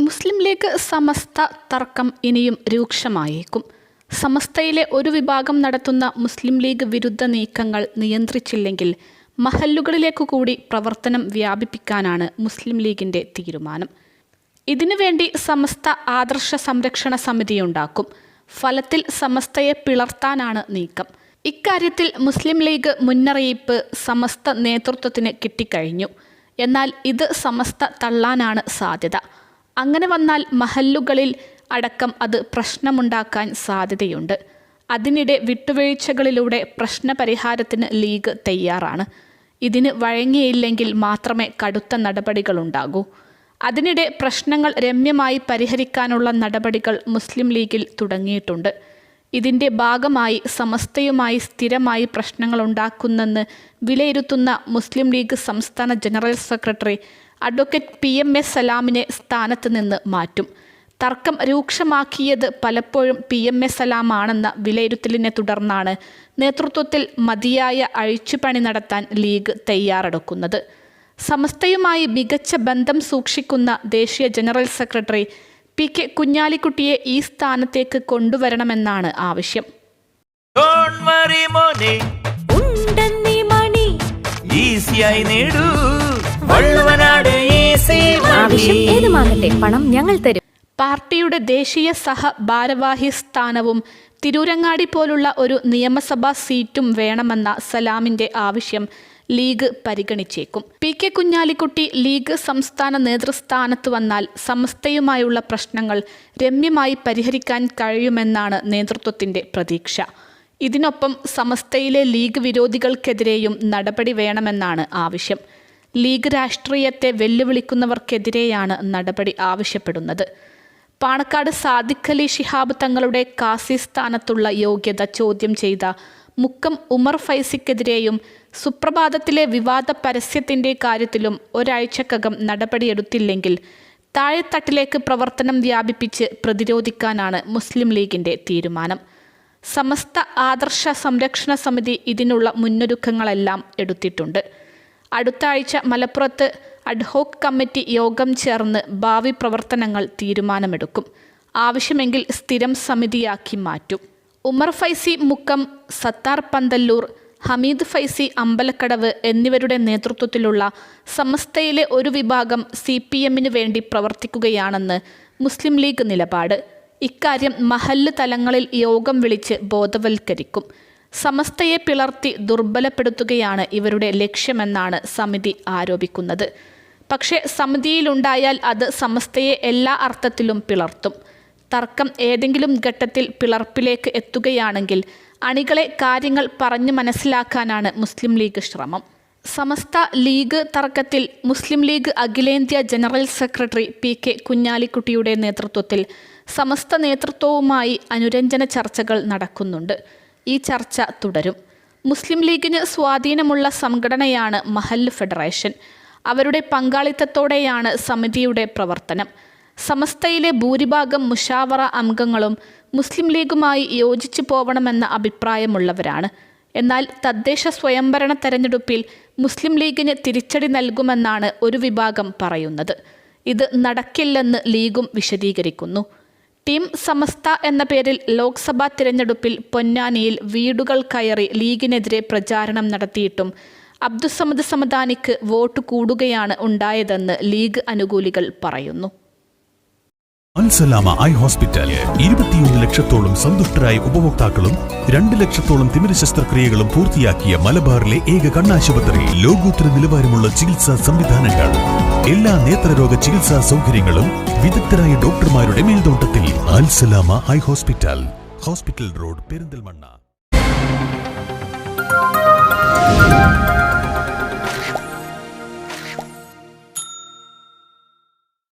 മുസ്ലിം league സമസ്ത തർക്കം ഇനിയും രൂക്ഷമായേക്കും. സമസ്തയിലെ ഒരു വിഭാഗം നടത്തുന്ന മുസ്ലിം ലീഗ് വിരുദ്ധ നീക്കങ്ങൾ നിയന്ത്രിച്ചില്ലെങ്കിൽ മഹല്ലുകളിലേക്കു കൂടി പ്രവർത്തനം വ്യാപിപ്പിക്കാനാണ് മുസ്ലിം ലീഗിൻ്റെ തീരുമാനം. ഇതിനുവേണ്ടി സമസ്ത ആദർശ സംരക്ഷണ സമിതിയുണ്ടാക്കും. ഫലത്തിൽ സമസ്തയെ പിളർത്താനാണ് നീക്കം. ഇക്കാര്യത്തിൽ മുസ്ലിം ലീഗ് മുന്നറിയിപ്പ് സമസ്ത നേതൃത്വത്തിന് കിട്ടിക്കഴിഞ്ഞു. എന്നാൽ ഇത് സമസ്ത തള്ളാനാണ് സാധ്യത. അങ്ങനെ വന്നാൽ മഹല്ലുകളിൽ അടക്കം അത് പ്രശ്നമുണ്ടാക്കാൻ സാധ്യതയുണ്ട്. അതിനിടെ വിട്ടുവീഴ്ചകളിലൂടെ പ്രശ്നപരിഹാരത്തിന് ലീഗ് തയ്യാറാണ്. ഇതിന് വഴങ്ങിയില്ലെങ്കിൽ മാത്രമേ കടുത്ത നടപടികളുണ്ടാകൂ. അതിനിടെ പ്രശ്നങ്ങൾ രമ്യമായി പരിഹരിക്കാനുള്ള നടപടികൾ മുസ്ലിം ലീഗിൽ തുടങ്ങിയിട്ടുണ്ട്. ഇതിൻ്റെ ഭാഗമായി സമസ്തയുമായി സ്ഥിരമായി പ്രശ്നങ്ങളുണ്ടാക്കുന്നെന്ന് വിലയിരുത്തുന്ന മുസ്ലിം ലീഗ് സംസ്ഥാന ജനറൽ സെക്രട്ടറി അഡ്വക്കേറ്റ് PMA സലാമിനെ സ്ഥാനത്ത് നിന്ന് മാറ്റും. തർക്കം രൂക്ഷമാക്കിയത് പലപ്പോഴും PMA സലാമാണെന്ന വിലയിരുത്തലിനെ തുടർന്നാണ് നേതൃത്വത്തിൽ മതിയായ അഴിച്ചുപണി നടത്താൻ ലീഗ് തയ്യാറെടുക്കുന്നത്. സമസ്തയുമായി മികച്ച ബന്ധം സൂക്ഷിക്കുന്ന ദേശീയ ജനറൽ സെക്രട്ടറി PK കുഞ്ഞാലിക്കുട്ടിയെ ഈ സ്ഥാനത്തേക്ക് കൊണ്ടുവരണമെന്നാണ് ആവശ്യം. പണം ഞങ്ങൾ തരും. പാർട്ടിയുടെ ദേശീയ സഹ ഭാരവാഹി സ്ഥാനവും തിരൂരങ്ങാടി പോലുള്ള ഒരു നിയമസഭാ സീറ്റും വേണമെന്ന സലാമിൻ്റെ ആവശ്യം ലീഗ് പരിഗണിച്ചേക്കും. PK കുഞ്ഞാലിക്കുട്ടി ലീഗ് സംസ്ഥാന നേതൃസ്ഥാനത്ത് വന്നാൽ സമസ്തയുമായുള്ള പ്രശ്നങ്ങൾ രമ്യമായി പരിഹരിക്കാൻ കഴിയുമെന്നാണ് നേതൃത്വത്തിൻ്റെ പ്രതീക്ഷ. ഇതിനൊപ്പം സമസ്തയിലെ ലീഗ് വിരോധികൾക്കെതിരെയും നടപടി വേണമെന്നാണ് ആവശ്യം. ലീഗ് രാഷ്ട്രീയത്തെ വെല്ലുവിളിക്കുന്നവർക്കെതിരെയാണ് നടപടി ആവശ്യപ്പെടുന്നത്. പാണക്കാട് സാദിഖ് അലി ശിഹാബ് തങ്ങളുടെ കാസി സ്ഥാനത്തുള്ള യോഗ്യത ചോദ്യം ചെയ്ത മുക്കം ഉമർ ഫൈസിക്കെതിരെയും സുപ്രഭാതത്തിലെ വിവാദ പരസ്യത്തിൻ്റെ കാര്യത്തിലും ഒരാഴ്ചക്കകം നടപടിയെടുത്തില്ലെങ്കിൽ താഴെത്തട്ടിലേക്ക് പ്രവർത്തനം വ്യാപിപ്പിച്ച് പ്രതിരോധിക്കാനാണ് മുസ്ലിം ലീഗിൻ്റെ തീരുമാനം. സമസ്ത ആദർശ സംരക്ഷണ സമിതി ഇതിനുള്ള മുന്നൊരുക്കങ്ങളെല്ലാം എടുത്തിട്ടുണ്ട്. അടുത്ത ആഴ്ച മലപ്പുറത്ത് അഡ്ഹോക് കമ്മിറ്റി യോഗം ചേർന്ന് ഭാവി പ്രവർത്തനങ്ങൾ തീരുമാനമെടുക്കും. ആവശ്യമെങ്കിൽ സ്ഥിരം സമിതിയാക്കി മാറ്റും. ഉമർ ഫൈസി മുക്കം, സത്താർ പന്തല്ലൂർ, ഹമീദ് ഫൈസി അമ്പലക്കടവ് എന്നിവരുടെ നേതൃത്വത്തിലുള്ള സമസ്തയിലെ ഒരു വിഭാഗം CPMന് വേണ്ടി പ്രവർത്തിക്കുകയാണെന്ന് മുസ്ലിം ലീഗ് നിലപാട്. ഇക്കാര്യം മഹല്ല് തലങ്ങളിൽ യോഗം വിളിച്ച് ബോധവൽക്കരിക്കും. സമസ്തയെ പിളർത്തി ദുർബലപ്പെടുത്തുകയാണ് ഇവരുടെ ലക്ഷ്യമെന്നാണ് സമിതി ആരോപിക്കുന്നത്. പക്ഷേ സമിതിയിലുണ്ടായാൽ അത് സമസ്തയെ എല്ലാ അർത്ഥത്തിലും പിളർത്തും. തർക്കം ഏതെങ്കിലും ഘട്ടത്തിൽ പിളർപ്പിലേക്ക് എത്തുകയാണെങ്കിൽ അണികളെ കാര്യങ്ങൾ പറഞ്ഞു മനസ്സിലാക്കാനാണ് മുസ്ലിം ലീഗ് ശ്രമം. സമസ്ത ലീഗ് തർക്കത്തിൽ മുസ്ലിം ലീഗ് അഖിലേന്ത്യാ ജനറൽ സെക്രട്ടറി PK കുഞ്ഞാലിക്കുട്ടിയുടെ നേതൃത്വത്തിൽ സമസ്ത നേതൃത്വവുമായി അനുരഞ്ജന ചർച്ചകൾ നടക്കുന്നുണ്ട്. ഈ ചർച്ച തുടരും. മുസ്ലിം ലീഗിന് സ്വാധീനമുള്ള സംഘടനയാണ് മഹല്ല് ഫെഡറേഷൻ. അവരുടെ പങ്കാളിത്തത്തോടെയാണ് സമിതിയുടെ പ്രവർത്തനം. സമസ്തയിലെ ഭൂരിഭാഗം മുഷാവറ അംഗങ്ങളും മുസ്ലിം ലീഗുമായി യോജിച്ചു പോവണമെന്ന അഭിപ്രായമുള്ളവരാണ്. എന്നാൽ തദ്ദേശ സ്വയംഭരണ തെരഞ്ഞെടുപ്പിൽ മുസ്ലിം ലീഗിന് തിരിച്ചടി നൽകുമെന്നാണ് ഒരു വിഭാഗം പറയുന്നത്. ഇത് നടക്കില്ലെന്ന് ലീഗും വിശദീകരിക്കുന്നു. ടീം സമസ്ത എന്ന പേരിൽ ലോക്സഭാ തിരഞ്ഞെടുപ്പിൽ പൊന്നാനിയിൽ വീടുകൾ കയറി ലീഗിനെതിരെ പ്രചാരണം നടത്തിയിട്ടും അബ്ദുസമദ് സമദാനിക്ക് വോട്ട് കൂടുകയാണ് ഉണ്ടായതെന്ന് ലീഗ് അനുകൂലികൾ പറയുന്നു. അൽസലാമ ഐ ഹോസ്പിറ്റൽ 21 ലക്ഷത്തോളം സന്തുഷ്ടരായ ഉപഭോക്താക്കളും 2 ലക്ഷത്തോളം തിമിര ശസ്ത്രക്രിയകളും പൂർത്തിയാക്കിയ മലബാറിലെ ഏക കണ്ണാശുപത്രി. ലോകോത്തര നിലവാരമുള്ള ചികിത്സാ സംവിധാനങ്ങൾ, എല്ലാ നേത്രരോഗ ചികിത്സാ സൗകര്യങ്ങളും വിദഗ്ധരായ ഡോക്ടർമാരുടെ മേൽനോട്ടത്തിൽ. Al Salama eye hospital, hospital road, Perinthalmanna.